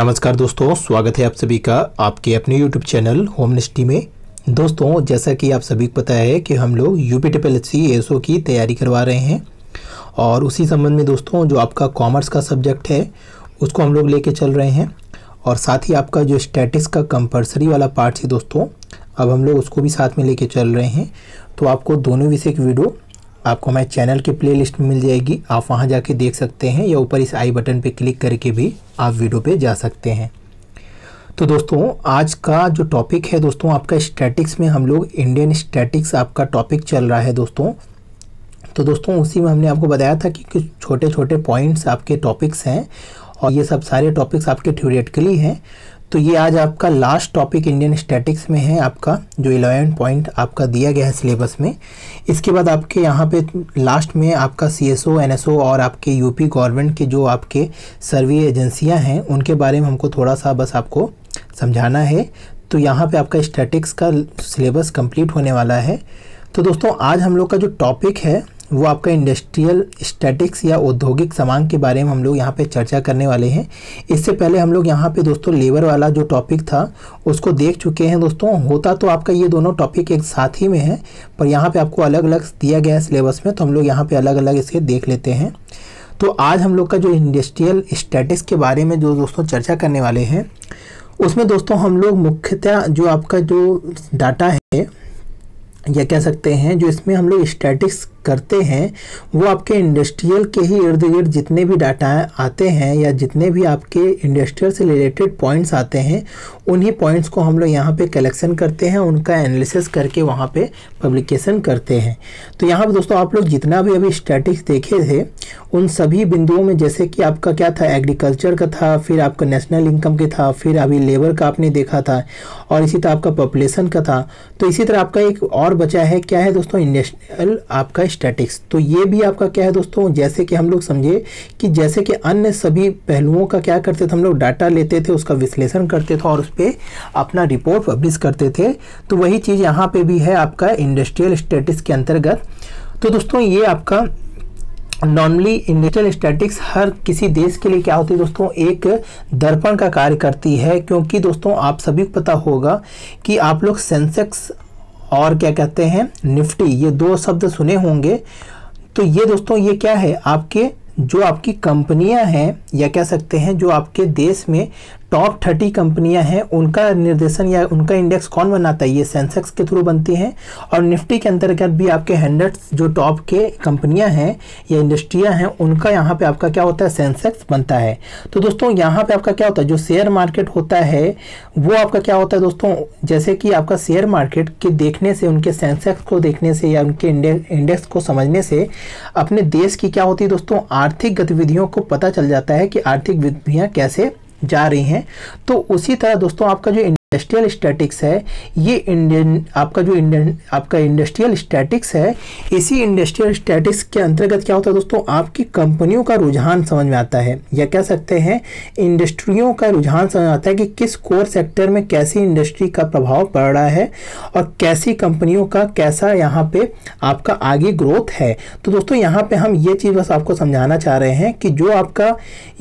नमस्कार दोस्तों, स्वागत है आप सभी का आपके अपने YouTube चैनल होमनेस्टी में। दोस्तों, जैसा कि आप सभी को पता है कि हम लोग यूपीटीपीएलएससी एएसओ की तैयारी करवा रहे हैं और उसी संबंध में दोस्तों जो आपका कॉमर्स का सब्जेक्ट है उसको हम लोग लेके चल रहे हैं और साथ ही आपका जो स्टैटिक्स का कंपलसरी वाला पार्ट है दोस्तों, अब हम लोग उसको भी साथ में लेके चल रहे हैं। तो आपको दोनों विषय की वीडियो आपको हमारे चैनल के प्लेलिस्ट में मिल जाएगी, आप वहां जाके देख सकते हैं या ऊपर इस आई बटन पे क्लिक करके भी आप वीडियो पे जा सकते हैं। तो दोस्तों आज का जो टॉपिक है दोस्तों आपका स्टैटिक्स में हम लोग इंडियन स्टैटिक्स आपका टॉपिक चल रहा है दोस्तों। तो दोस्तों उसी में हमने आपको बताया था कि कुछ छोटे छोटे पॉइंट्स आपके टॉपिक्स हैं और ये सब सारे टॉपिक्स आपके थ्योरेटिकली हैं। तो ये आज आपका लास्ट टॉपिक इंडियन स्टैटिक्स में है, आपका जो 11 पॉइंट आपका दिया गया है सिलेबस में। इसके बाद आपके यहाँ पे लास्ट में आपका सीएसओ, एनएसओ और आपके यूपी गवर्नमेंट के जो आपके सर्वे एजेंसियाँ हैं उनके बारे में हमको थोड़ा सा बस आपको समझाना है। तो यहाँ पे आपका स्टैटिक्स का सिलेबस कंप्लीट होने वाला है। तो दोस्तों आज हम लोग का जो टॉपिक है वो आपका इंडस्ट्रियल स्टैटिक्स या औद्योगिक समांग के बारे में हम लोग यहाँ पे चर्चा करने वाले हैं। इससे पहले हम लोग यहाँ पे दोस्तों लेबर वाला जो टॉपिक था उसको देख चुके हैं दोस्तों। होता तो आपका ये दोनों टॉपिक एक साथ ही में है, पर यहाँ पे आपको अलग अलग दिया गया है सिलेबस में, तो हम लोग यहाँ पे अलग अलग इसके देख लेते हैं। तो आज हम लोग का जो इंडस्ट्रियल स्टैटिक्स के बारे में जो दोस्तों चर्चा करने वाले हैं उसमें दोस्तों हम लोग मुख्यतः जो आपका जो डाटा है या कह सकते हैं जो इसमें हम लोग स्टैटिक्स करते हैं वो आपके इंडस्ट्रियल के ही इर्द गिर्द जितने भी डाटा आते हैं या जितने भी आपके इंडस्ट्रियल से रिलेटेड पॉइंट्स आते हैं उन्हीं पॉइंट्स को हम लोग यहाँ पे कलेक्शन करते हैं, उनका एनालिसिस करके वहाँ पे पब्लिकेशन करते हैं। तो यहाँ पे दोस्तों आप लोग जितना भी अभी स्टैटिक्स देखे थे उन सभी बिंदुओं में, जैसे कि आपका क्या था, एग्रीकल्चर का था, फिर आपका नेशनल इनकम के था, फिर अभी लेबर का आपने देखा था और इसी तरह आपका पॉपुलेशन का था। तो इसी तरह आपका एक और बचा है, क्या है दोस्तों, इंडस्ट्रियल आपका स्टैटिक्स। तो ये भी आपका क्या है दोस्तों, जैसे कि हम लोग समझे कि जैसे कि अन्य सभी पहलुओं का क्या करते थे, हम लोग डाटा लेते थे, उसका विश्लेषण करते थे और उस पर अपना रिपोर्ट पब्लिश करते थे। तो वही चीज़ यहाँ पे भी है आपका इंडस्ट्रियल स्टैटिक्स के अंतर्गत। तो दोस्तों ये आपका नॉर्मली इंडस्ट्रियल स्टैटिक्स हर किसी देश के लिए क्या होती है दोस्तों, एक दर्पण का कार्य करती है। क्योंकि दोस्तों आप सभी को पता होगा कि आप लोग सेंसेक्स और क्या कहते हैं निफ्टी, ये दो शब्द सुने होंगे। तो ये दोस्तों ये क्या है, आपके जो आपकी कंपनियां हैं या कह सकते हैं जो आपके देश में टॉप 30 कंपनियां हैं उनका निर्देशन या उनका इंडेक्स कौन बनाता है, ये सेंसेक्स के थ्रू बनती हैं। और निफ्टी के अंतर्गत भी आपके 100 जो टॉप के कंपनियां हैं या इंडस्ट्रियां हैं उनका यहाँ पे आपका क्या होता है, सेंसेक्स बनता है। तो दोस्तों यहाँ पे आपका क्या होता है, जो शेयर मार्केट होता है वो आपका क्या होता है दोस्तों, जैसे कि आपका शेयर मार्केट के देखने से, उनके सेंसेक्स को देखने से या उनके इंडेक्स को समझने से अपने देश की क्या होती है दोस्तों, आर्थिक गतिविधियों को पता चल जाता है कि आर्थिक गतिविधियाँ कैसे जा रही हैं। तो उसी तरह दोस्तों आपका जो इंडस्ट्रियल स्टैटिक्स है, ये आपका इंडस्ट्रियल स्टैटिक्स है। इसी इंडस्ट्रियल स्टैटिक्स के अंतर्गत क्या होता है दोस्तों, आपकी कंपनियों का रुझान समझ में आता है या कह सकते हैं इंडस्ट्रियों का रुझान समझ में आता है कि किस कोर सेक्टर में कैसी इंडस्ट्री का प्रभाव पड़ रहा है और कैसी कंपनियों का कैसा यहाँ पे आपका आगे ग्रोथ है। तो दोस्तों यहाँ पे हम ये चीज़ बस आपको समझाना चाह रहे हैं कि जो आपका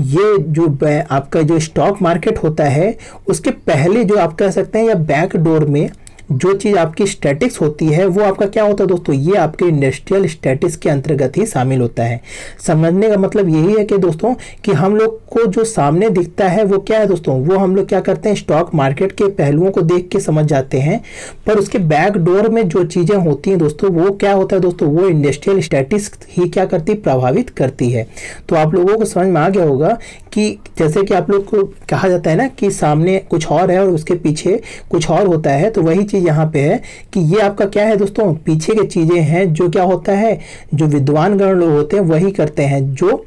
ये जो आपका जो स्टॉक मार्केट होता है उसके पहले जो आप कह सकते हैं या बैक डोर में जो चीज़ आपकी स्टैटिक्स होती है वो आपका क्या होता है दोस्तों, ये आपके इंडस्ट्रियल स्टैटिक्स के अंतर्गत ही शामिल होता है। समझने का मतलब यही है कि दोस्तों कि हम लोग को जो सामने दिखता है वो क्या है दोस्तों, वो हम लोग क्या करते हैं, स्टॉक मार्केट के पहलुओं को देख के समझ जाते हैं, पर उसके बैक डोर में जो चीज़ें होती हैं दोस्तों वो क्या होता है दोस्तों, वो इंडस्ट्रियल स्टैटिक्स ही क्या करती, प्रभावित करती है। तो आप लोगों को समझ में आ गया होगा कि जैसे कि आप लोग को कहा जाता है ना कि सामने कुछ और है और उसके पीछे कुछ और होता है, तो वही चीज़ यहाँ पे है कि ये आपका क्या है दोस्तों, पीछे की चीज़ें हैं जो क्या होता है, जो विद्वान गण लोग होते हैं वही करते हैं, जो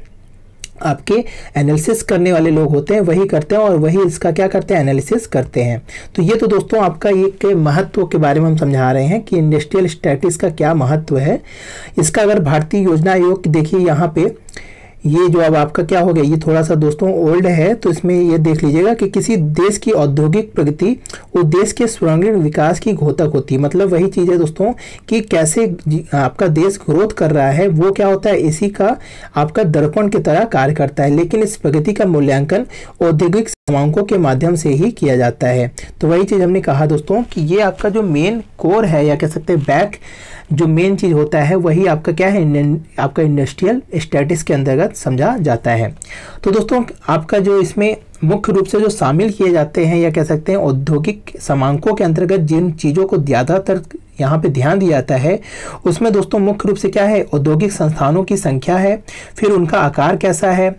आपके एनालिसिस करने वाले लोग होते हैं वही करते हैं और वही इसका क्या करते हैं, एनालिसिस करते हैं। तो ये तो दोस्तों आपका एक महत्व के बारे में हम समझा रहे हैं कि इंडस्ट्रियल स्टैटिक्स का क्या महत्व है। इसका अगर भारतीय योजना आयोग देखिए यहाँ पे ये जो अब आपका क्या हो गया, ये थोड़ा सा दोस्तों ओल्ड है, तो इसमें ये देख लीजिएगा कि किसी देश की औद्योगिक प्रगति उस देश के स्वर्णिम विकास की घोतक होती है। मतलब वही चीज़ है दोस्तों कि कैसे आपका देश ग्रोथ कर रहा है वो क्या होता है, इसी का आपका दर्पण की तरह कार्य करता है। लेकिन इस प्रगति का मूल्यांकन औद्योगिक क्रमांकों के माध्यम से ही किया जाता है। तो वही चीज़ हमने कहा दोस्तों कि ये आपका जो मेन कोर है या कह सकते हैं बैक जो मेन चीज़ होता है वही आपका क्या है, आपका इंडस्ट्रियल स्टैटिस्टिक्स के अंतर्गत समझा जाता है। तो दोस्तों आपका जो इसमें मुख्य रूप से जो शामिल किए जाते हैं या कह सकते हैं औद्योगिक समांकों के अंतर्गत जिन चीज़ों को ज़्यादातर यहाँ पे ध्यान दिया जाता है उसमें दोस्तों मुख्य रूप से क्या है, औद्योगिक संस्थानों की संख्या है, फिर उनका आकार कैसा है,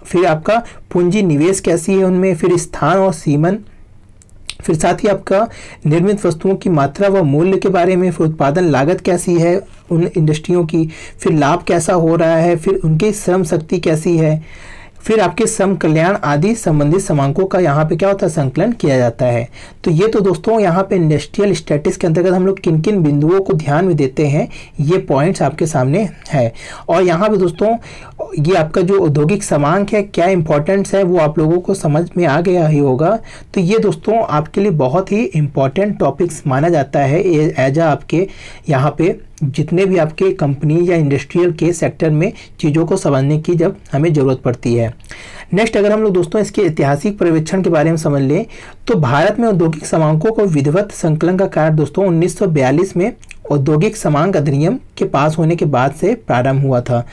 फिर आपका पूंजी निवेश कैसी है उनमें, फिर स्थान और सीमन, फिर साथ ही आपका निर्मित वस्तुओं की मात्रा व मूल्य के बारे में, फिर उत्पादन लागत कैसी है उन इंडस्ट्रियों की, फिर लाभ कैसा हो रहा है, फिर उनकी श्रम शक्ति कैसी है, फिर आपके श्रम कल्याण आदि संबंधित समांकों का यहाँ पे क्या होता है, संकलन किया जाता है। तो ये तो दोस्तों यहाँ पे इंडस्ट्रियल स्टैटिस्टिक्स के अंतर्गत हम लोग किन किन बिंदुओं को ध्यान में देते हैं ये पॉइंट्स आपके सामने है। और यहाँ पे दोस्तों ये आपका जो औद्योगिक समांक है क्या इंपॉर्टेंस है वो आप लोगों को समझ में आ गया ही होगा। तो ये दोस्तों आपके लिए बहुत ही इंपॉर्टेंट टॉपिक्स माना जाता है एज आपके यहाँ पे जितने भी आपके कंपनी या इंडस्ट्रियल के सेक्टर में चीज़ों को समझने की जब हमें ज़रूरत पड़ती है। नेक्स्ट अगर हम लोग दोस्तों इसके ऐतिहासिक पर्यवेक्षण के बारे में समझ लें तो भारत में औद्योगिक समांकों को विधिवत संकलन का कार्य दोस्तों 1942 में औद्योगिक समांक अधिनियम के पास होने के बाद से प्रारंभ हुआ था।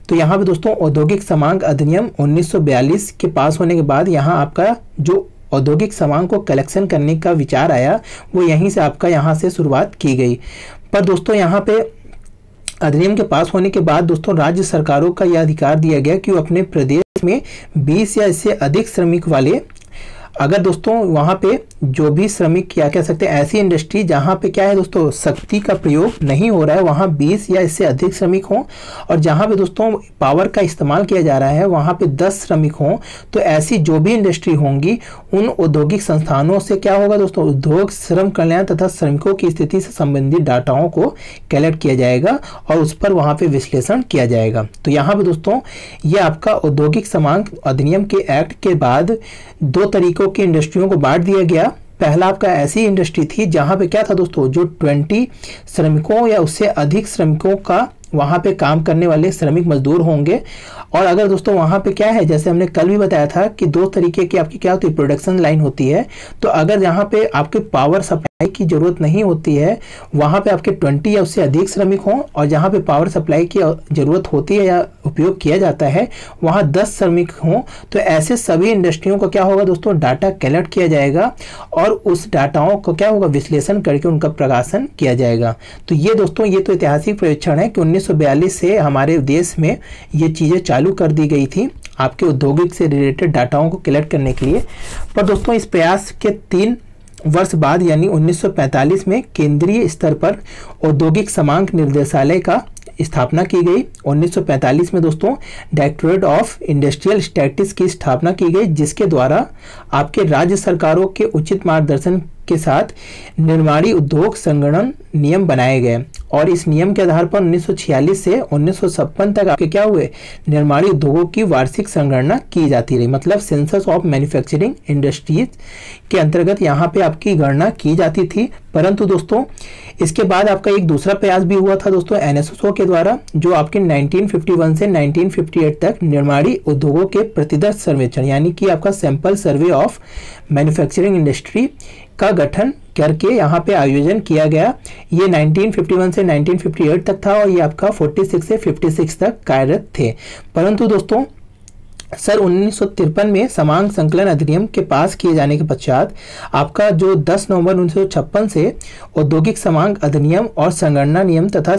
तो यहाँ पे दोस्तों औद्योगिक समांक अधिनियम 1942 के पास होने के बाद यहाँ आपका जो औद्योगिक समांक को कलेक्शन करने का विचार आया वो यहीं से आपका यहाँ से शुरुआत की गई। पर दोस्तों यहाँ पे अधिनियम के पास होने के बाद दोस्तों राज्य सरकारों का यह अधिकार दिया गया कि वो अपने प्रदेश में 20 या इससे अधिक श्रमिक वाले अगर दोस्तों वहाँ पे जो भी श्रमिक क्या कह सकते हैं ऐसी इंडस्ट्री जहाँ पे क्या है दोस्तों शक्ति का प्रयोग नहीं हो रहा है वहाँ 20 या इससे अधिक श्रमिक हों, और जहाँ पे दोस्तों पावर का इस्तेमाल किया जा रहा है वहाँ पे 10 श्रमिक हों, तो ऐसी जो भी इंडस्ट्री होंगी उन औद्योगिक संस्थानों से क्या होगा दोस्तों, उद्योग श्रम कल्याण तथा श्रमिकों की स्थिति से संबंधित डाटाओं को कलेक्ट किया जाएगा और उस पर वहाँ पे विश्लेषण किया जाएगा। तो यहाँ पे दोस्तों ये आपका औद्योगिक समांक अधिनियम के एक्ट के बाद 2 तरीकों की इंडस्ट्रियों को बांट दिया गया। पहला आपका ऐसी इंडस्ट्री थी जहां पे क्या था दोस्तों, जो 20 श्रमिकों या उससे अधिक श्रमिकों का वहाँ पे काम करने वाले श्रमिक मजदूर होंगे। और अगर दोस्तों वहाँ पे क्या है, जैसे हमने कल भी बताया था कि 2 तरीके की आपकी क्या होती है, प्रोडक्शन लाइन होती है। तो अगर यहाँ पे आपके पावर सप्लाई की जरूरत नहीं होती है वहाँ पे आपके 20 या उससे अधिक श्रमिक हों, और जहाँ पे पावर सप्लाई की जरूरत होती है या उपयोग किया जाता है वहाँ 10 श्रमिक हों, तो ऐसे सभी इंडस्ट्रियों को क्या होगा दोस्तों, डाटा कलेक्ट किया जाएगा और उस डाटाओं को क्या होगा, विश्लेषण करके उनका प्रकाशन किया जाएगा। तो ये दोस्तों ये तो ऐतिहासिक पर्यवेक्षण है कि 1942 से हमारे देश में ये चीज़ें चालू कर दी गई थी आपके औद्योगिक से रिलेटेड डाटाओं को कलेक्ट करने के लिए। पर दोस्तों इस प्रयास के 3 वर्ष बाद यानी 1945 में केंद्रीय स्तर पर औद्योगिक समांक निर्देशालय का स्थापना की गई। 1945 में दोस्तों डायरेक्टरेट ऑफ इंडस्ट्रियल स्टैटिस्टिक्स की स्थापना की गई, जिसके द्वारा आपके राज्य सरकारों के उचित मार्गदर्शन के साथ निर्माणी उद्योग संगणन नियम बनाए गए। और इस नियम के आधार पर 1946 से 1956 तक आपके क्या हुए, निर्माणी उद्योगों की वार्षिक संगणना की जाती रही। मतलब सेंसस ऑफ मैन्युफैक्चरिंग इंडस्ट्रीज के अंतर्गत यहाँ पे आपकी गणना की जाती थी। परंतु दोस्तों इसके बाद आपका एक दूसरा प्रयास भी हुआ था दोस्तों NSSO के द्वारा, जो आपके 1951 से 1958 तक निर्माणी उद्योगों के प्रतिदर्श सर्वेक्षण यानी कि आपका sample survey of manufacturing industry का गठन करके यहाँ पे आयोजन किया गया। ये 1951 से 1958 तक था और ये आपका 46 से 56 तक कार्यरत थे। परंतु दोस्तों सर 1953 में समांक संकलन अधिनियम के पास किए जाने के पश्चात आपका जो 10 नवंबर 1956 से औद्योगिक समांक अधिनियम और संगणना नियम तथा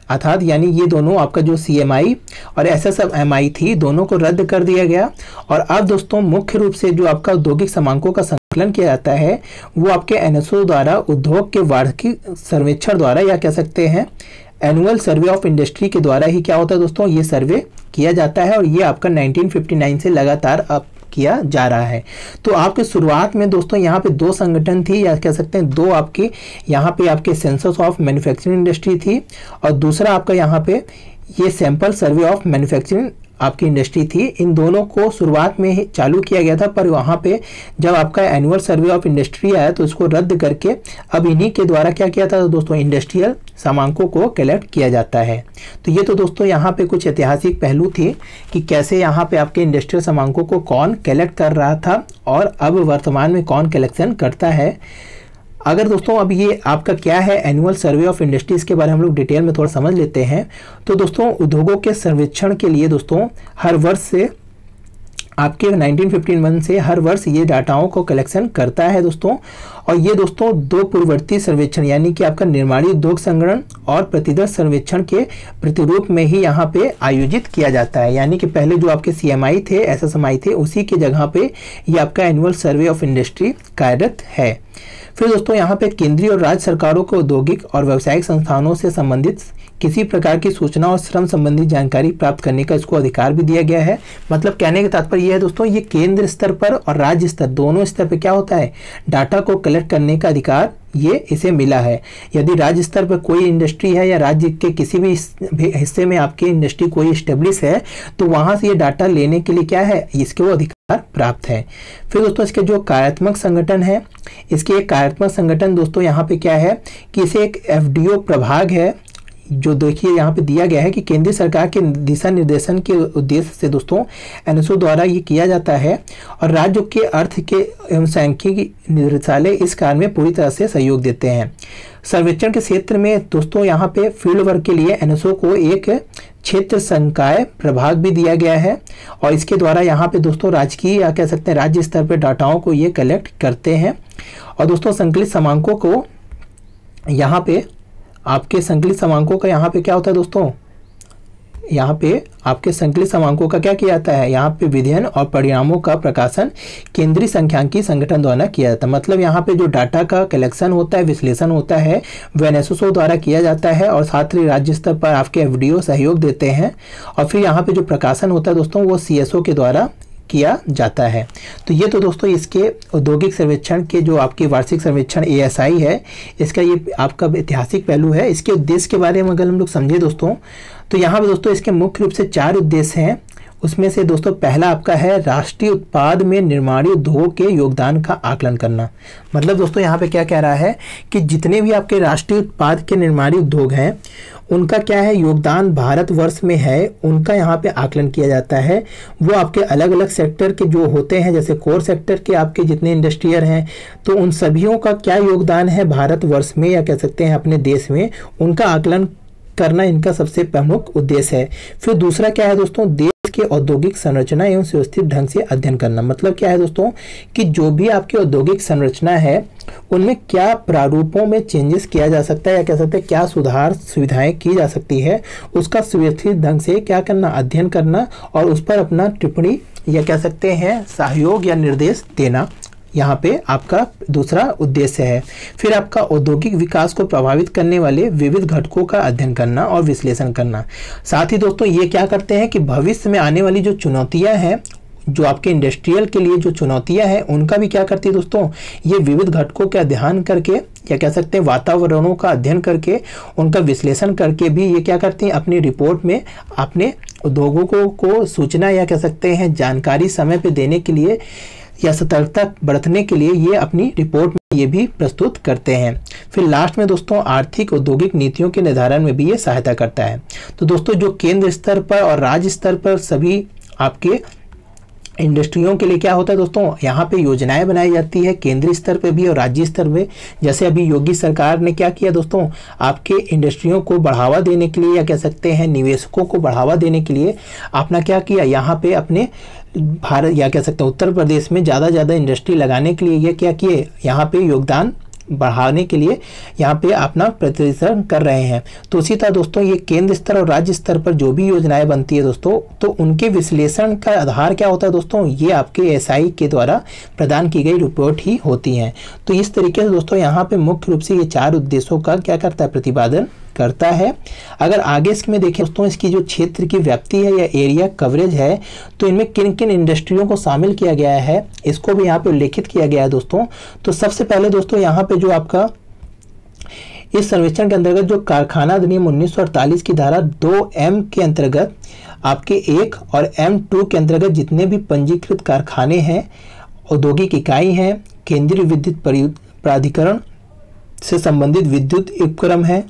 अर्थात यानी ये दोनों आपका जो CMI और SSMI थी दोनों को रद्द कर दिया गया। और अब दोस्तों मुख्य रूप से जो आपका औद्योगिक समांकों का संकलन किया जाता है वो आपके NSO द्वारा उद्योग के वार्षिक सर्वेक्षण द्वारा या कह सकते हैं एनुअल सर्वे ऑफ इंडस्ट्री के द्वारा ही क्या होता है दोस्तों, ये सर्वे किया जाता है। और ये आपका 1959 से लगातार अब किया जा रहा है। तो आपके शुरुआत में दोस्तों यहाँ पे 2 संगठन थी या कह सकते हैं 2 आपके यहाँ पे आपके सेंसस ऑफ मैन्युफैक्चरिंग इंडस्ट्री थी और दूसरा आपका यहाँ पे ये सैंपल सर्वे ऑफ मैन्युफैक्चरिंग आपकी इंडस्ट्री थी, इन दोनों को शुरुआत में ही चालू किया गया था, पर वहाँ पे जब आपका एनुअल सर्वे ऑफ इंडस्ट्री आया तो उसको रद्द करके अब इन्हीं के द्वारा क्या किया था दोस्तों, इंडस्ट्रियल समांकों को कलेक्ट किया जाता है। तो ये तो दोस्तों यहाँ पे कुछ ऐतिहासिक पहलू थे कि कैसे यहाँ पे आपके इंडस्ट्रियल समांकों को कौन कलेक्ट कर रहा था और अब वर्तमान में कौन कलेक्शन करता है। अगर दोस्तों अब ये आपका क्या है एनुअल सर्वे ऑफ इंडस्ट्रीज के बारे में हम लोग डिटेल में थोड़ा समझ लेते हैं। तो दोस्तों उद्योगों के सर्वेक्षण के लिए दोस्तों हर वर्ष से आपके 1951 से हर वर्ष ये डाटाओं को कलेक्शन करता है दोस्तों। और ये दोस्तों दो पूर्ववर्ती सर्वेक्षण यानी कि आपका निर्माणी उद्योग संगठन और प्रतिदर्श सर्वेक्षण के प्रतिरूप में ही यहाँ पे आयोजित किया जाता है। यानी कि पहले जो आपके CMI थे, SSMI थे, उसी की जगह पे ये आपका एनुअल सर्वे ऑफ इंडस्ट्री कार्यरत है। फिर दोस्तों यहाँ पे केंद्रीय और राज्य सरकारों को औद्योगिक और व्यावसायिक संस्थानों से संबंधित किसी प्रकार की सूचना और श्रम संबंधी जानकारी प्राप्त करने का इसको अधिकार भी दिया गया है। मतलब कहने का तात्पर्य यह है दोस्तों, ये केंद्र स्तर पर और राज्य स्तर दोनों स्तर पर क्या होता है, डाटा को कलेक्ट करने का अधिकार ये इसे मिला है। यदि राज्य स्तर पर कोई इंडस्ट्री है या राज्य के किसी भी हिस्से में आपकी इंडस्ट्री कोई स्टेब्लिश है तो वहाँ से ये डाटा लेने के लिए क्या है, इसके वो अधिकार प्राप्त है। फिर दोस्तों इसके जो कार्यात्मक संगठन है, इसके एक कार्यात्मक संगठन दोस्तों यहाँ पे क्या है कि इसे एक FDO प्रभाग है, जो देखिए यहाँ पे दिया गया है कि केंद्रीय सरकार के दिशा निर्देशन के उद्देश्य से दोस्तों NSO द्वारा ये किया जाता है और राज्यों के अर्थ के एवं सांख्यिकी निदेशालय इस कार्य में पूरी तरह से सहयोग देते हैं। सर्वेक्षण के क्षेत्र में दोस्तों यहाँ पे फील्ड वर्क के लिए NSO को एक क्षेत्र संकाय प्रभाग भी दिया गया है और इसके द्वारा यहाँ पे दोस्तों राजकीय या कह सकते हैं राज्य स्तर पर डाटाओं को ये कलेक्ट करते हैं। और दोस्तों संकलित समांकों को यहाँ पे आपके संकलित समांकों का यहाँ पे क्या होता है दोस्तों, यहाँ पे आपके संकलित समांकों का क्या किया जाता है, यहाँ पे विध्ययन और परिणामों का प्रकाशन केंद्रीय सांख्यिकी संगठन द्वारा किया जाता है। मतलब यहाँ पे जो डाटा का कलेक्शन होता है, विश्लेषण होता है, वह NSO द्वारा किया जाता है और साथ ही राज्य स्तर पर आपके FDO सहयोग देते हैं और फिर यहाँ पे जो प्रकाशन होता है दोस्तों वो CSO के द्वारा किया जाता है। तो ये तो दोस्तों इसके औद्योगिक सर्वेक्षण के जो आपकी वार्षिक सर्वेक्षण ASI है, इसका ये आपका ऐतिहासिक पहलू है। इसके उद्देश्य के बारे में अगर हम लोग समझे दोस्तों तो यहाँ पे दोस्तों इसके मुख्य रूप से 4 उद्देश्य हैं। उसमें से दोस्तों पहला आपका है राष्ट्रीय उत्पाद में निर्माणी उद्योग के योगदान का आकलन करना। मतलब दोस्तों यहाँ पे क्या कह रहा है कि जितने भी आपके राष्ट्रीय उत्पाद के निर्माणी उद्योग हैं उनका क्या है योगदान भारतवर्ष में है, उनका यहाँ पे आकलन किया जाता है। वो आपके अलग अलग सेक्टर के जो होते हैं, जैसे कोर सेक्टर के आपके जितने इंडस्ट्रियल हैं तो उन सभियों का क्या योगदान है भारतवर्ष में या कह सकते हैं अपने देश में, उनका आकलन करना इनका सबसे प्रमुख उद्देश्य है। फिर दूसरा क्या है दोस्तों, देश के औद्योगिक संरचना एवं व्यवस्थित ढंग से अध्ययन करना। मतलब क्या है दोस्तों कि जो भी आपकी औद्योगिक संरचना है उनमें क्या प्रारूपों में चेंजेस किया जा सकता है या कह सकते हैं क्या सुधार सुविधाएं की जा सकती है, उसका सुव्यवस्थित ढंग से क्या करना, अध्ययन करना और उस पर अपना टिप्पणी या कह सकते हैं सहयोग या निर्देश देना, यहाँ पे आपका दूसरा उद्देश्य है। फिर आपका औद्योगिक विकास को प्रभावित करने वाले विविध घटकों का अध्ययन करना और विश्लेषण करना। साथ ही दोस्तों ये क्या करते हैं कि भविष्य में आने वाली जो चुनौतियां हैं, जो आपके इंडस्ट्रियल के लिए जो चुनौतियां हैं उनका भी क्या करती है दोस्तों, ये विविध घटकों का अध्ययन करके या कह सकते हैं वातावरणों का अध्ययन करके उनका विश्लेषण करके भी ये क्या करती हैं अपनी रिपोर्ट में अपने उद्योगों को सूचना या कह सकते हैं जानकारी समय पे देने के लिए या सतर्कता बरतने के लिए ये अपनी रिपोर्ट में ये भी प्रस्तुत करते हैं। फिर लास्ट में दोस्तों आर्थिक औद्योगिक नीतियों के निर्धारण में भी ये सहायता करता है। तो दोस्तों जो केंद्र स्तर पर और राज्य स्तर पर सभी आपके इंडस्ट्रियों के लिए क्या होता है दोस्तों, यहाँ पे योजनाएं बनाई जाती है केंद्रीय स्तर पे भी और राज्य स्तर पे। जैसे अभी योगी सरकार ने क्या किया दोस्तों, आपके इंडस्ट्रियों को बढ़ावा देने के लिए या कह सकते हैं निवेशकों को बढ़ावा देने के लिए अपना क्या किया, यहाँ पे अपने भारत या कह सकते हैं उत्तर प्रदेश में ज़्यादा इंडस्ट्री लगाने के लिए ये क्या किए, यहाँ पे योगदान बढ़ाने के लिए यहाँ पे अपना प्रतिनिधित्व कर रहे हैं। तो उसी तरह दोस्तों ये केंद्र स्तर और राज्य स्तर पर जो भी योजनाएं बनती है दोस्तों, तो उनके विश्लेषण का आधार क्या होता है दोस्तों, ये आपके SI के द्वारा प्रदान की गई रिपोर्ट ही होती हैं। तो इस तरीके से दोस्तों यहाँ पे मुख्य रूप से ये 4 उद्देश्यों का क्या करता है, प्रतिपादन करता है। अगर आगे इसमें देखें दोस्तों, इसकी जो क्षेत्र की व्याप्ति है या एरिया कवरेज है, तो इनमें किन किन इंडस्ट्रियों को शामिल किया गया है इसको भी यहाँ पे उल्लेखित किया गया है दोस्तों। तो सबसे पहले दोस्तों यहाँ पे जो आपका इस सर्वेक्षण के अंतर्गत जो कारखाना अधिनियम 1948 की धारा 2M के अंतर्गत आपके 1 और M2 के अंतर्गत जितने भी पंजीकृत कारखाने हैं, औद्योगिक इकाई हैं, केंद्रीय विद्युत प्राधिकरण से संबंधित विद्युत उपक्रम है,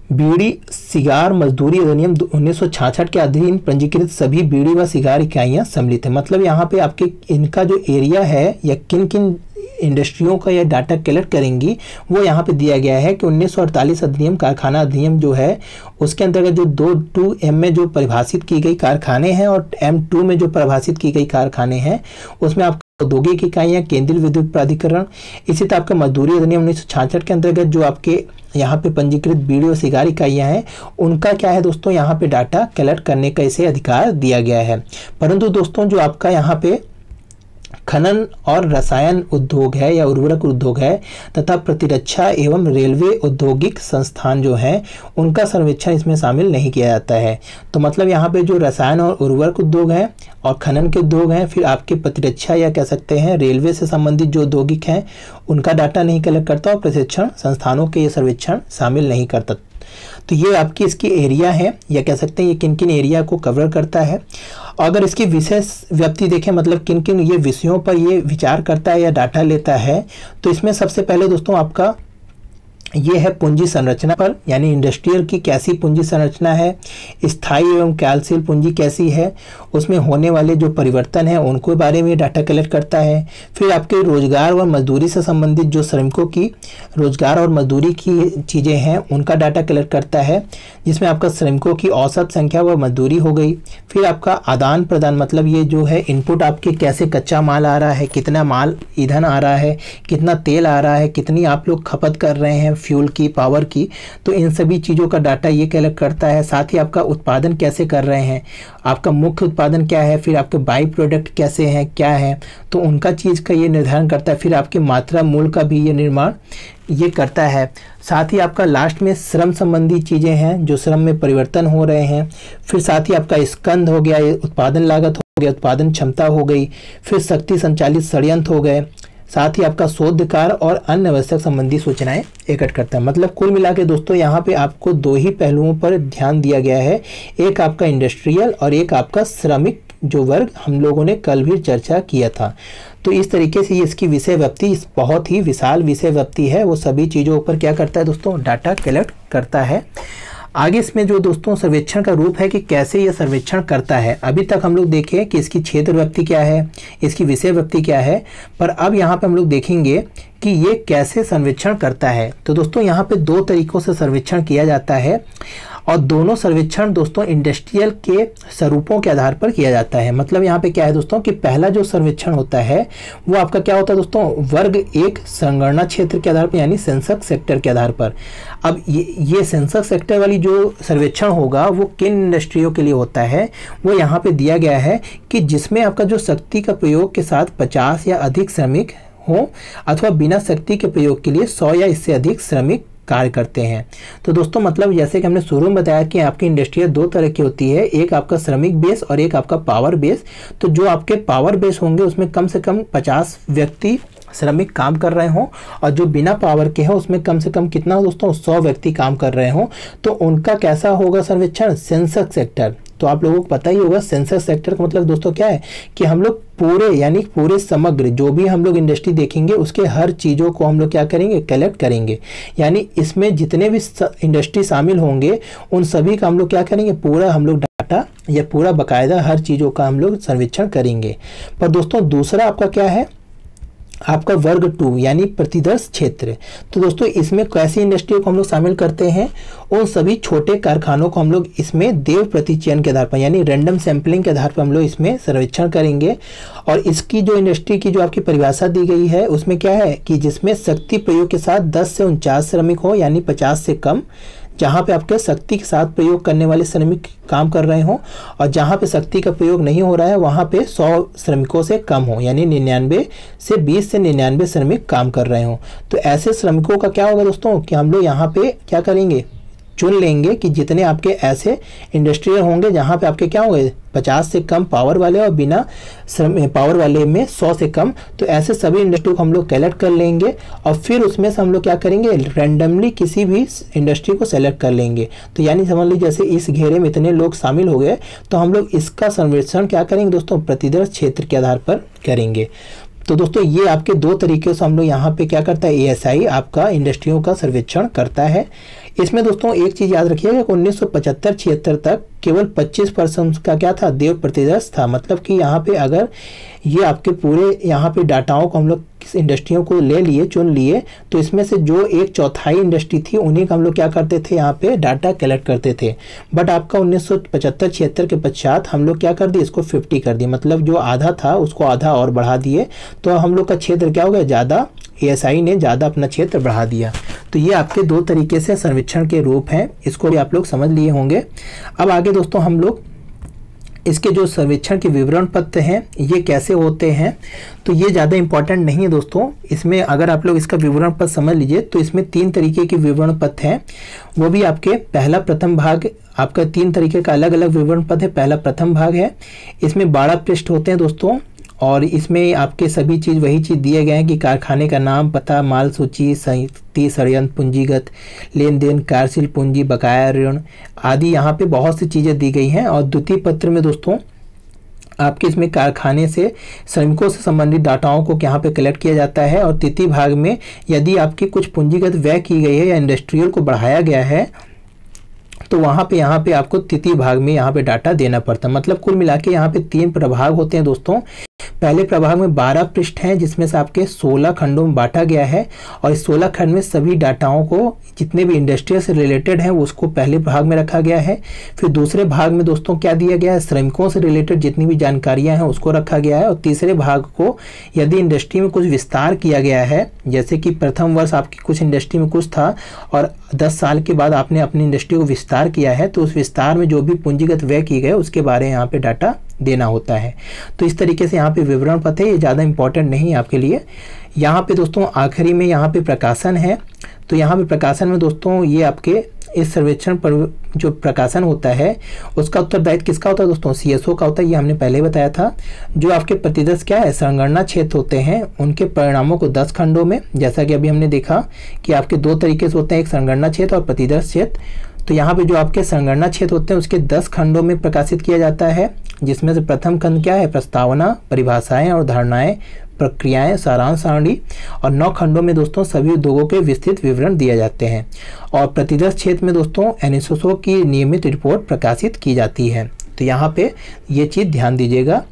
बीड़ी सिगार मजदूरी अधिनियम 1966 के अधीन पंजीकृत सभी बीड़ी व सिगार इकाइयां सम्मिलित है। मतलब यहाँ पे आपके इनका जो एरिया है या किन किन इंडस्ट्रियों का यह डाटा कलेक्ट करेंगी वो यहाँ पे दिया गया है कि 1948 अधिनियम कारखाना अधिनियम जो है उसके अंतर्गत जो 2M में जो परिभाषित की गई कारखाने हैं और M2 में जो परिभाषित की गई कारखाने हैं उसमें आपका औद्योगिक इकाइयाँ, केंद्रीय विद्युत प्राधिकरण, इसी तरह आपका मजदूरी अधिनियम 1966 के अंतर्गत जो आपके यहाँ पे पंजीकृत बीड़ी और सिगार इकाइयाँ हैं उनका क्या है दोस्तों यहाँ पे डाटा कलेक्ट करने का इसे अधिकार दिया गया है। परंतु दोस्तों जो आपका यहाँ पे खनन और रसायन उद्योग है या उर्वरक उद्योग है तथा प्रतिरक्षा एवं रेलवे औद्योगिक संस्थान जो है उनका सर्वेक्षण इसमें शामिल नहीं किया जाता है। तो मतलब यहाँ पे जो रसायन और उर्वरक उद्योग है और खनन के उद्योग हैं, फिर आपके प्रतिरक्षा या कह सकते हैं रेलवे से संबंधित जो औद्योगिक हैं उनका डाटा नहीं कलेक्ट करता और प्रशिक्षण संस्थानों के ये सर्वेक्षण शामिल नहीं करता। तो ये आपकी इसकी एरिया है या कह सकते हैं ये किन किन एरिया को कवर करता है। अगर इसकी विशेष व्याप्ति देखें मतलब किन किन ये विषयों पर ये विचार करता है या डाटा लेता है, तो इसमें सबसे पहले दोस्तों आपका ये है पूंजी संरचना पर, यानी इंडस्ट्रियल की कैसी पूंजी संरचना है, स्थायी एवं कार्यशील पूंजी कैसी है, उसमें होने वाले जो परिवर्तन है उनको बारे में डाटा कलेक्ट करता है। फिर आपके रोजगार व मजदूरी से संबंधित जो श्रमिकों की रोजगार और मजदूरी की चीज़ें हैं उनका डाटा कलेक्ट करता है, जिसमें आपका श्रमिकों की औसत संख्या व मजदूरी हो गई। फिर आपका आदान प्रदान मतलब ये जो है इनपुट आपके कैसे कच्चा माल आ रहा है, कितना माल ईंधन आ रहा है, कितना तेल आ रहा है, कितनी आप लोग खपत कर रहे हैं फ्यूल की, पावर की, तो इन सभी चीज़ों का डाटा ये कलेक्ट करता है। साथ ही आपका उत्पादन कैसे कर रहे हैं, आपका मुख्य उत्पादन क्या है, फिर आपके बाई प्रोडक्ट कैसे हैं, क्या है, तो उनका चीज़ का ये निर्धारण करता है। फिर आपकी मात्रा मूल्य का भी ये निर्माण ये करता है। साथ ही आपका लास्ट में श्रम संबंधी चीज़ें हैं जो श्रम में परिवर्तन हो रहे हैं। फिर साथ ही आपका स्कंद हो गया, उत्पादन लागत हो गया, उत्पादन क्षमता हो गई, फिर शक्ति संचालित षड्यंत्र हो गए। साथ ही आपका शोध कार्य और अन्य आवश्यक संबंधी सूचनाएं एकत्र करता है। मतलब कुल मिला के दोस्तों यहाँ पे आपको दो ही पहलुओं पर ध्यान दिया गया है, एक आपका इंडस्ट्रियल और एक आपका श्रमिक जो वर्ग हम लोगों ने कल भी चर्चा किया था। तो इस तरीके से इसकी विषय व्याप्ति बहुत ही विशाल विषय व्याप्ति है, वो सभी चीज़ों पर क्या करता है दोस्तों डाटा कलेक्ट करता है। आगे इसमें जो दोस्तों सर्वेक्षण का रूप है कि कैसे यह सर्वेक्षण करता है। अभी तक हम लोग देखें कि इसकी क्षेत्र व्याप्ति क्या है, इसकी विषय व्याप्ति क्या है, पर अब यहाँ पे हम लोग देखेंगे कि ये कैसे सर्वेक्षण करता है। तो दोस्तों यहाँ पे दो तरीकों से सर्वेक्षण किया जाता है और दोनों सर्वेक्षण दोस्तों इंडस्ट्रियल के स्वरूपों के आधार पर किया जाता है। मतलब यहाँ पे क्या है दोस्तों कि पहला जो सर्वेक्षण होता है वो आपका क्या होता है दोस्तों, वर्ग एक संगणना क्षेत्र के आधार पर यानी सेंसस सेक्टर के आधार पर। अब ये सेंसस सेक्टर वाली जो सर्वेक्षण होगा वो किन इंडस्ट्रियों के लिए होता है, वो यहाँ पे दिया गया है कि जिसमें आपका जो शक्ति का प्रयोग के साथ 50 या अधिक श्रमिक हो अथवा बिना शक्ति के प्रयोग के लिए 100 या इससे अधिक श्रमिक कार्य करते हैं। तो दोस्तों मतलब जैसे कि हमने शुरू में बताया कि आपकी इंडस्ट्री दो तरह की होती है, एक आपका श्रमिक बेस और एक आपका पावर बेस। तो जो आपके पावर बेस होंगे उसमें कम से कम 50 व्यक्ति श्रमिक काम कर रहे हों और जो बिना पावर के हैं उसमें कम से कम कितना दोस्तों 100 व्यक्ति काम कर रहे हों। तो उनका कैसा होगा सर्वेक्षण, सेंसस सेक्टर। तो आप लोगों को पता ही होगा सेंसस सेक्टर का मतलब दोस्तों क्या है कि हम लोग पूरे यानी पूरे समग्र जो भी हम लोग इंडस्ट्री देखेंगे उसके हर चीज़ों को हम लोग क्या करेंगे, कलेक्ट करेंगे। यानी इसमें जितने भी इंडस्ट्री शामिल होंगे उन सभी का हम लोग क्या करेंगे, पूरा हम लोग डाटा या पूरा बाकायदा हर चीज़ों का हम लोग सर्वेक्षण करेंगे। पर दोस्तों दूसरा आपका क्या है, आपका वर्ग 2 यानी प्रतिदर्श क्षेत्र। तो दोस्तों इसमें कैसी इंडस्ट्री को हम लोग शामिल करते हैं, उन सभी छोटे कारखानों को हम लोग इसमें देव प्रतिचयन के आधार पर यानी रैंडम सैंपलिंग के आधार पर हम लोग इसमें सर्वेक्षण करेंगे। और इसकी जो इंडस्ट्री की जो आपकी परिभाषा दी गई है उसमें क्या है कि जिसमें शक्ति प्रयोग के साथ 10 से 49 श्रमिक हो यानी 50 से कम, जहाँ पे आपके शक्ति के साथ प्रयोग करने वाले श्रमिक काम कर रहे हों, और जहाँ पे शक्ति का प्रयोग नहीं हो रहा है वहाँ पे 100 श्रमिकों से कम हो यानी 99 से 20 से 99 श्रमिक काम कर रहे हों। तो ऐसे श्रमिकों का क्या होगा दोस्तों कि हम लोग यहाँ पे क्या करेंगे, चुन लेंगे कि जितने आपके ऐसे इंडस्ट्रियल होंगे जहाँ पे आपके क्या होंगे 50 से कम पावर वाले और बिना पावर वाले में 100 से कम, तो ऐसे सभी इंडस्ट्री को हम लोग कलेक्ट कर लेंगे और फिर उसमें से हम लोग क्या करेंगे रैंडमली किसी भी इंडस्ट्री को सेलेक्ट कर लेंगे। तो यानी समझ लीजिए जैसे इस घेरे में इतने लोग शामिल हो गए तो हम लोग इसका सर्वेक्षण क्या करेंगे दोस्तों प्रतिदर्श क्षेत्र के आधार पर करेंगे। तो दोस्तों ये आपके दो तरीके से हम लोग यहाँ पे क्या करता है एएसआई आपका इंडस्ट्रियों का सर्वेक्षण करता है। इसमें दोस्तों एक चीज़ याद रखिएगा कि 1975-76 तक केवल 25% का क्या था देव प्रतिदर्श था। मतलब कि यहाँ पे अगर ये आपके पूरे यहाँ पे डाटाओं को हम लोग किस इंडस्ट्रियों को ले लिए चुन लिए तो इसमें से जो 1/4 इंडस्ट्री थी उन्हीं का हम लोग क्या करते थे यहाँ पे डाटा कलेक्ट करते थे। बट आपका 1975-76 के पश्चात हम लोग क्या कर दिए इसको 50 कर दिए, मतलब जो आधा था उसको आधा और बढ़ा दिए। तो हम लोग का क्षेत्र क्या हो गया ज़्यादा, एएसआई ने ज़्यादा अपना क्षेत्र बढ़ा दिया। तो ये आपके दो तरीके से सर्वेक्षण के रूप हैं, इसको भी आप लोग समझ लिए होंगे। अब आगे दोस्तों हम लोग इसके जो सर्वेक्षण के विवरण पत्र हैं ये कैसे होते हैं, तो ये ज़्यादा इंपॉर्टेंट नहीं है दोस्तों। इसमें अगर आप लोग इसका विवरण पत्र समझ लीजिए तो इसमें 3 तरीके के विवरण पत्र हैं, वो भी आपके पहला प्रथम भाग आपका 3 तरीके का अलग अलग विवरण पत्र है। पहला प्रथम भाग है, इसमें 12 पृष्ठ होते हैं दोस्तों और इसमें आपके सभी चीज़ वही चीज़ दिए गए हैं कि कारखाने का नाम, पता, माल सूची, संयुक्ति, षड्यंत्र, पूंजीगत लेन देन, कार्यशील पूंजी, बकाया ऋण आदि यहाँ पे बहुत सी चीज़ें दी गई हैं। और द्वितीय पत्र में दोस्तों आपके इसमें कारखाने से श्रमिकों से संबंधित डाटाओं को यहाँ पे कलेक्ट किया जाता है। और तृतीय भाग में यदि आपकी कुछ पूंजीगत व्यय की गई है या इंडस्ट्रियल को बढ़ाया गया है तो वहाँ पे यहाँ पे आपको तृतीय भाग में यहाँ पे डाटा देना पड़ता है। मतलब कुल मिला के यहाँ पे 3 प्रभाग होते हैं दोस्तों। पहले प्रभाग में 12 पृष्ठ हैं जिसमें से आपके 16 खंडों में बांटा गया है और इस 16 खंड में सभी डाटाओं को जितने भी इंडस्ट्री से रिलेटेड हैं उसको पहले भाग में रखा गया है। फिर दूसरे भाग में दोस्तों क्या दिया गया है, श्रमिकों से रिलेटेड जितनी भी जानकारियां हैं उसको रखा गया है। और तीसरे भाग को यदि इंडस्ट्री में कुछ विस्तार किया गया है, जैसे कि प्रथम वर्ष आपकी कुछ इंडस्ट्री में कुछ था और 10 साल के बाद आपने अपनी इंडस्ट्री को विस्तार किया है, तो उस विस्तार में जो भी पूंजीगत व्यय किए गए उसके बारे में यहाँ पे डाटा देना होता है। तो इस तरीके से यहाँ पे विवरण पत्र है, ये ज़्यादा इंपॉर्टेंट नहीं है आपके लिए। यहाँ पे दोस्तों आखिरी में यहाँ पे प्रकाशन है, तो यहाँ पे प्रकाशन में दोस्तों ये आपके इस सर्वेक्षण पर जो प्रकाशन होता है उसका उत्तरदायित्व किसका होता है दोस्तों, सीएसओ का होता है। ये हमने पहले बताया था। जो आपके प्रतिदर्श क्या है संगणना क्षेत्र होते हैं उनके परिणामों को 10 खंडों में, जैसा कि अभी हमने देखा कि आपके 2 तरीके से होते हैं, एक संगणना क्षेत्र और प्रतिदर्श क्षेत्र। तो यहाँ पे जो आपके संगणना क्षेत्र होते हैं उसके 10 खंडों में प्रकाशित किया जाता है, जिसमें से प्रथम खंड क्या है, प्रस्तावना, परिभाषाएं और धारणाएं, प्रक्रियाएं, सारांश सारणी। और 9 खंडों में दोस्तों सभी उद्योगों के विस्तृत विवरण दिए जाते हैं। और प्रतिदर्श क्षेत्र में दोस्तों एनएसएसओ की नियमित रिपोर्ट प्रकाशित की जाती है। तो यहाँ पे ये चीज़ ध्यान दीजिएगा।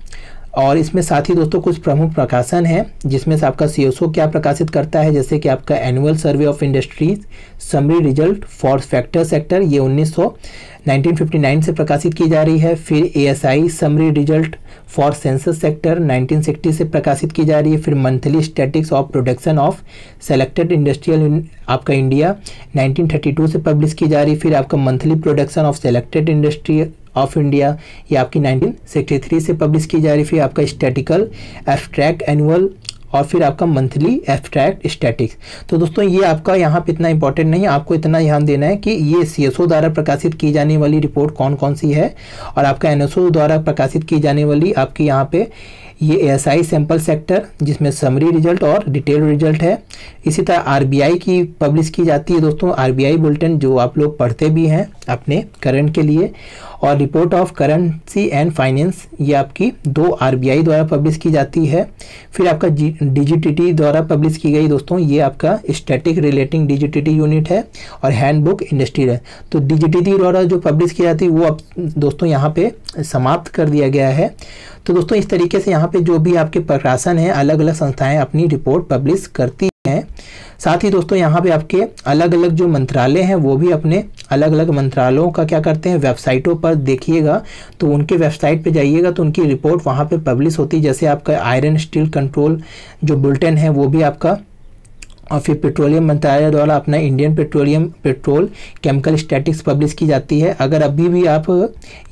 और इसमें साथ ही दोस्तों कुछ प्रमुख प्रकाशन है जिसमें से आपका सीएसओ क्या प्रकाशित करता है, जैसे कि आपका annual survey of industries summary result for factor sector, ये 1959 से प्रकाशित की जा रही है। फिर ASI summary result for census sector 1960 से प्रकाशित की जा रही है। फिर monthly statics of production of selected industrial आपका इंडिया 1932 से पब्लिश की जा रही है। फिर आपका monthly production of selected industry of India ये आपकी 1963 से पब्लिश की जा रही। फिर आपका स्टैटिकल एब्स्ट्रैक्ट एनुअल और फिर आपका मंथली एब्स्ट्रैक्ट स्टैटिक्स। तो दोस्तों ये आपका यहाँ पे इतना इंपॉर्टेंट नहीं है, आपको इतना ध्यान देना है कि ये सीएसओ द्वारा प्रकाशित की जाने वाली रिपोर्ट कौन कौन सी है और आपका एनएसओ द्वारा प्रकाशित की जाने वाली आपकी यहाँ पे ये एएसआई सैंपल सेक्टर जिसमें समरी रिजल्ट और डिटेल रिजल्ट है। इसी तरह आरबीआई की पब्लिश की जाती है दोस्तों, आरबीआई बुलेटिन जो आप लोग पढ़ते भी हैं अपने करंट के लिए। और report of currency and finance ये आपकी 2 आरबीआई द्वारा पब्लिश की जाती है। फिर आपका डीजीटीटी द्वारा पब्लिश की गई दोस्तों ये आपका स्टैटिक रिलेटिंग डीजीटीटी यूनिट है और हैंडबुक इंडस्ट्री है। तो डीजीटीटी द्वारा जो पब्लिश की जाती है वो अब दोस्तों यहाँ पे समाप्त कर दिया गया है। तो दोस्तों इस तरीके से यहाँ पे जो भी आपके प्रकाशन हैं अलग अलग संस्थाएं अपनी रिपोर्ट पब्लिश करती हैं। साथ ही दोस्तों यहाँ पे आपके अलग अलग जो मंत्रालय हैं वो भी अपने अलग अलग मंत्रालयों का क्या करते हैं वेबसाइटों पर देखिएगा, तो उनके वेबसाइट पे जाइएगा तो उनकी रिपोर्ट वहाँ पे पब्लिश होती है। जैसे आपका आयरन स्टील कंट्रोल जो बुलेटिन है वो भी आपका और फिर पेट्रोलियम मंत्रालय द्वारा अपना Indian petrol chemical statistics publish की जाती है। अगर अभी भी आप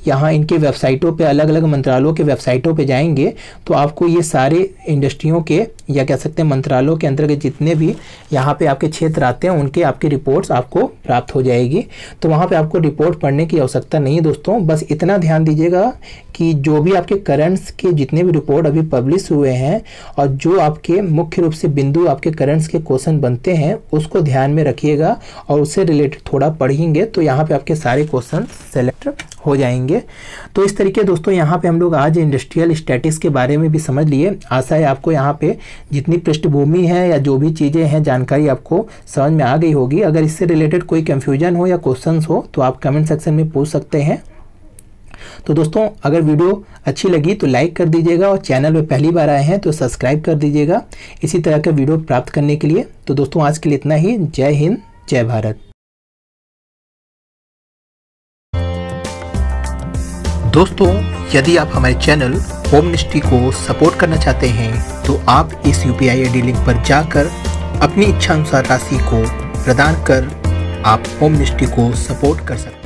यहाँ इनके वेबसाइटों पे, अलग अलग मंत्रालयों के वेबसाइटों पे जाएंगे तो आपको ये सारे इंडस्ट्रियों के या कह सकते हैं मंत्रालयों के अंतर्गत जितने भी यहाँ पे आपके क्षेत्र आते हैं उनके आपकी रिपोर्ट्स आपको प्राप्त हो जाएगी। तो वहाँ पे आपको रिपोर्ट पढ़ने की आवश्यकता नहीं है दोस्तों। बस इतना ध्यान दीजिएगा कि जो भी आपके करंट्स के जितने भी रिपोर्ट अभी पब्लिश हुए हैं और जो आपके मुख्य रूप से बिंदु आपके करंट्स के क्वेश्चन बनते हैं उसको ध्यान में रखिएगा और उससे रिलेटेड थोड़ा पढ़ेंगे तो यहाँ पे आपके सारे क्वेश्चन सेलेक्ट हो जाएंगे। तो इस तरीके दोस्तों यहाँ पे हम लोग आज इंडस्ट्रियल स्टैटिस्टिक्स के बारे में भी समझ लिए। आशा है आपको यहाँ पे जितनी पृष्ठभूमि है या जो भी चीज़ें हैं जानकारी आपको समझ में आ गई होगी। अगर इससे रिलेटेड कोई कंफ्यूजन हो या क्वेश्चंस हो तो आप कमेंट सेक्शन में पूछ सकते हैं। तो दोस्तों अगर वीडियो अच्छी लगी तो लाइक कर दीजिएगा और चैनल में पहली बार आए हैं तो सब्सक्राइब कर दीजिएगा इसी तरह के वीडियो प्राप्त करने के लिए। तो दोस्तों आज के लिए इतना ही। जय हिंद, जय भारत। दोस्तों यदि आप हमारे चैनल होम मिनिस्ट्री को सपोर्ट करना चाहते हैं तो आप इस UPI ID लिंक पर जाकर अपनी इच्छा अनुसार राशि को प्रदान कर आप होम मिनिस्ट्री को सपोर्ट कर सकते हैं।